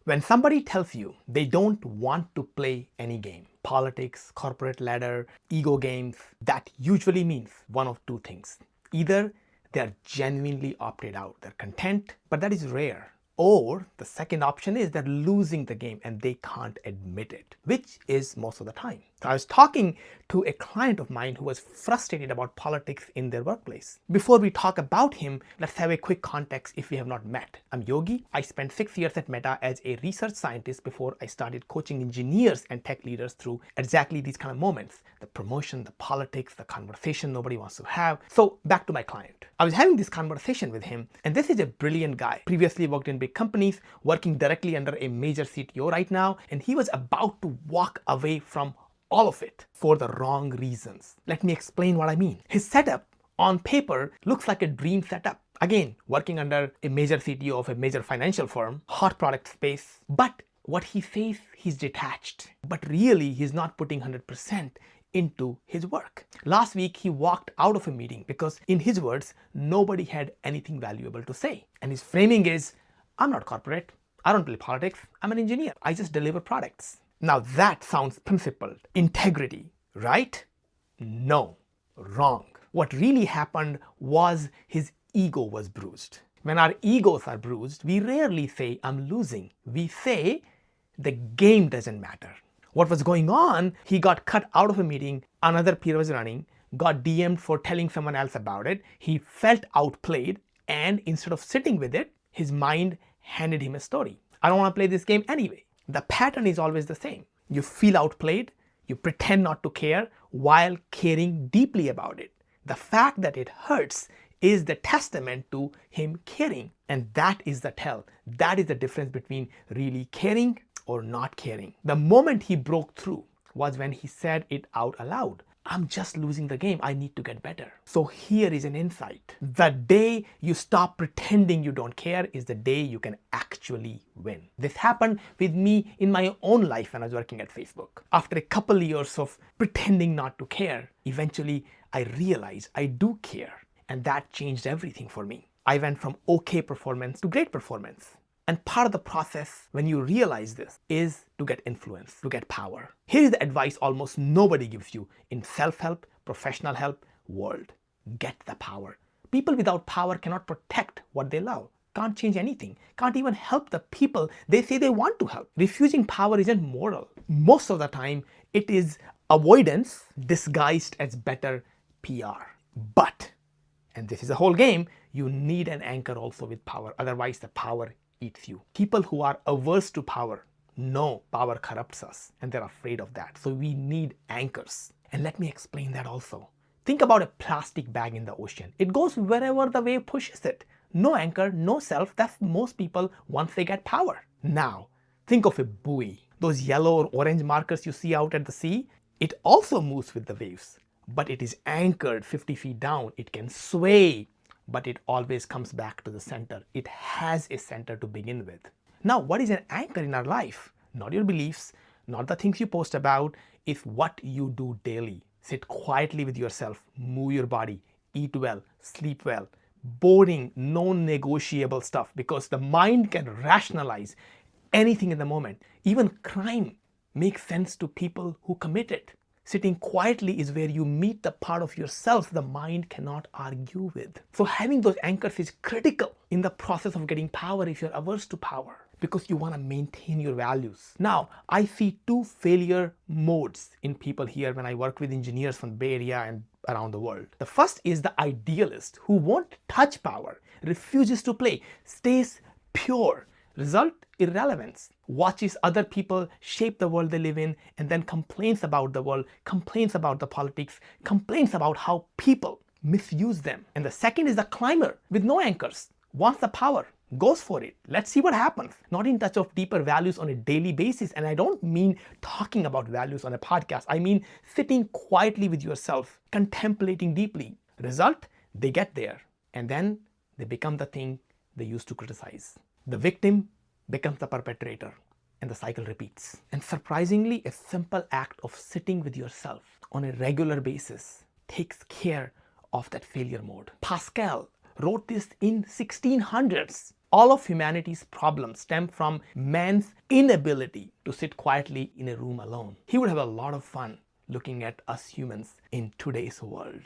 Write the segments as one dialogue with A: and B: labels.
A: When somebody tells you they don't want to play any game, politics, corporate ladder, ego games, that usually means one of two things. Either they're genuinely opted out, they're content, but that is rare. Or the second option is they're losing the game and they can't admit it, which is most of the time. So I was talking to a client of mine who was frustrated about politics in their workplace. Before we talk about him, let's have a quick context if we have not met. I'm Yogi. I spent 6 years at Meta as a research scientist before I started coaching engineers and tech leaders through exactly these kind of moments. The promotion, the politics, the conversation nobody wants to have. So back to my client. I was having this conversation with him, and this is a brilliant guy. Previously worked in big companies, working directly under a major CTO right now, and he was about to walk away from all of it for the wrong reasons. Let me explain what I mean. His setup on paper looks like a dream setup. Again, working under a major CTO of a major financial firm, hot product space, but what he says, he's detached. But really, he's not putting 100% into his work. Last week, he walked out of a meeting because, in his words, nobody had anything valuable to say. And his framing is, I'm not corporate. I don't play politics. I'm an engineer. I just deliver products. Now that sounds principled. Integrity, right? No, wrong. What really happened was his ego was bruised. When our egos are bruised, we rarely say, I'm losing. We say, the game doesn't matter. What was going on, he got cut out of a meeting, another peer was running, got DM'd for telling someone else about it, he felt outplayed, and instead of sitting with it, his mind handed him a story. I don't want to play this game anyway. The pattern is always the same. You feel outplayed, you pretend not to care while caring deeply about it. The fact that it hurts is the testament to him caring. And that is the tell. That is the difference between really caring or not caring. The moment he broke through was when he said it out aloud. I'm just losing the game. I need to get better. So here is an insight. The day you stop pretending you don't care is the day you can actually win. This happened with me in my own life when I was working at Facebook. After a couple years of pretending not to care, eventually I realized I do care. And that changed everything for me. I went from okay performance to great performance. And part of the process, when you realize this, is to get influence, to get power. Here is the advice almost nobody gives you in self-help, professional help, world. Get the power. People without power cannot protect what they love, can't change anything, can't even help the people they say they want to help. Refusing power isn't moral. Most of the time, it is avoidance disguised as better PR. But, and this is a whole game, you need an anchor also with power. Otherwise, the power eats you. People who are averse to power know power corrupts us and they're afraid of that. So we need anchors. And let me explain that also. Think about a plastic bag in the ocean. It goes wherever the wave pushes it. No anchor, no self. That's most people once they get power. Now, think of a buoy. Those yellow or orange markers you see out at the sea, it also moves with the waves, but it is anchored 50 feet down. It can sway, but it always comes back to the center. It has a center to begin with. Now, what is an anchor in our life? Not your beliefs, not the things you post about, it's what you do daily. Sit quietly with yourself, move your body, eat well, sleep well. Boring, non-negotiable stuff, because the mind can rationalize anything in the moment. Even crime makes sense to people who commit it. Sitting quietly is where you meet the part of yourself the mind cannot argue with. So having those anchors is critical in the process of getting power if you're averse to power, because you want to maintain your values. Now, I see two failure modes in people here when I work with engineers from the Bay Area and around the world. The first is the idealist who won't touch power, refuses to play, stays pure. Result, irrelevance. Watches other people shape the world they live in and then complains about the world, complains about the politics, complains about how people misuse them. And the second is the climber with no anchors, wants the power, goes for it. Let's see what happens. Not in touch of deeper values on a daily basis. And I don't mean talking about values on a podcast. I mean sitting quietly with yourself, contemplating deeply. Result, they get there. And then they become the thing they used to criticize. The victim becomes the perpetrator, and the cycle repeats. And surprisingly, a simple act of sitting with yourself on a regular basis takes care of that failure mode. Pascal wrote this in 1600s. All of humanity's problems stem from man's inability to sit quietly in a room alone. He would have a lot of fun looking at us humans in today's world.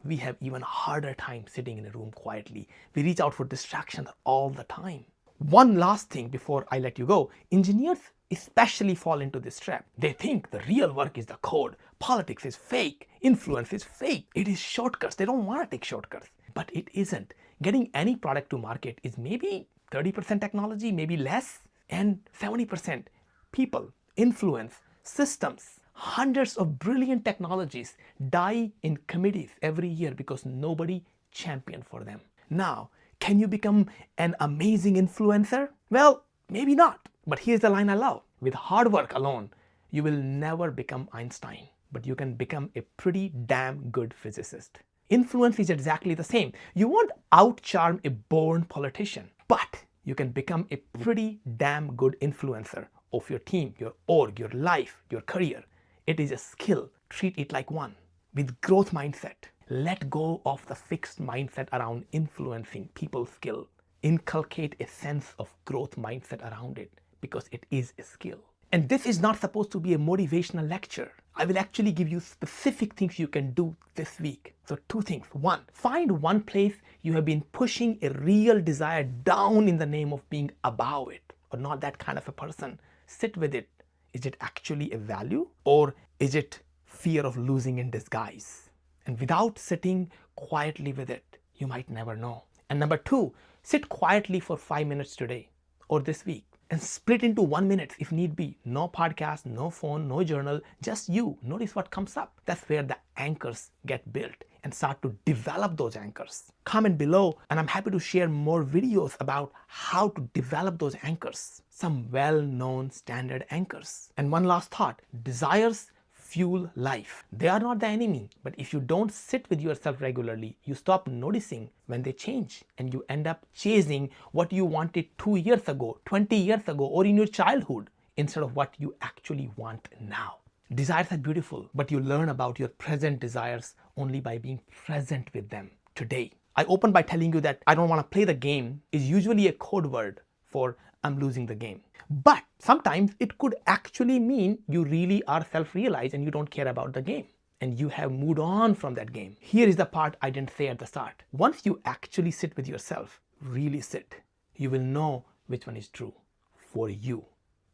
A: We have even harder time sitting in a room quietly. We reach out for distractions all the time. One last thing before I let you go. Engineers especially fall into this trap. They think the real work is the code. Politics is fake. Influence is fake. It is shortcuts. They don't want to take shortcuts. But it isn't. Getting any product to market is maybe 30% technology, maybe less, and 70% people, influence, systems. Hundreds of brilliant technologies die in committees every year because nobody championed for them. Now, can you become an amazing influencer? Well, maybe not. But here's the line I love. With hard work alone, you will never become Einstein, but you can become a pretty damn good physicist. Influence is exactly the same. You won't outcharm a born politician, but you can become a pretty damn good influencer of your team, your org, your life, your career. It is a skill. Treat it like one. With growth mindset, let go of the fixed mindset around influencing people's skill. Inculcate a sense of growth mindset around it because it is a skill. And this is not supposed to be a motivational lecture. I will actually give you specific things you can do this week. So 2 things. 1, find one place you have been pushing a real desire down in the name of being above it or not that kind of a person. Sit with it. Is it actually a value or is it fear of losing in disguise? And without sitting quietly with it, you might never know. And number 2, sit quietly for 5 minutes today or this week and split into 1 minute if need be. No podcast, no phone, no journal, just you. Notice what comes up. That's where the anchors get built and start to develop those anchors. Comment below and I'm happy to share more videos about how to develop those anchors. Some well-known standard anchors. And one last thought, desires fuel life. They are not the enemy, but if you don't sit with yourself regularly, you stop noticing when they change and you end up chasing what you wanted 2 years ago, 20 years ago, or in your childhood instead of what you actually want now. Desires are beautiful, but you learn about your present desires only by being present with them today. I opened by telling you that I don't want to play the game is usually a code word for I'm losing the game. But sometimes it could actually mean you really are self-realized and you don't care about the game and you have moved on from that game. Here is the part I didn't say at the start. Once you actually sit with yourself, really sit, you will know which one is true for you.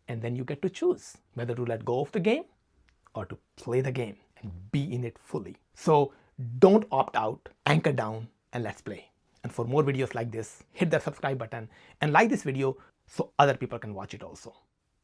A: And then you get to choose whether to let go of the game or to play the game and be in it fully. So don't opt out, anchor down, and let's play. And for more videos like this, hit the subscribe button and like this video so other people can watch it also.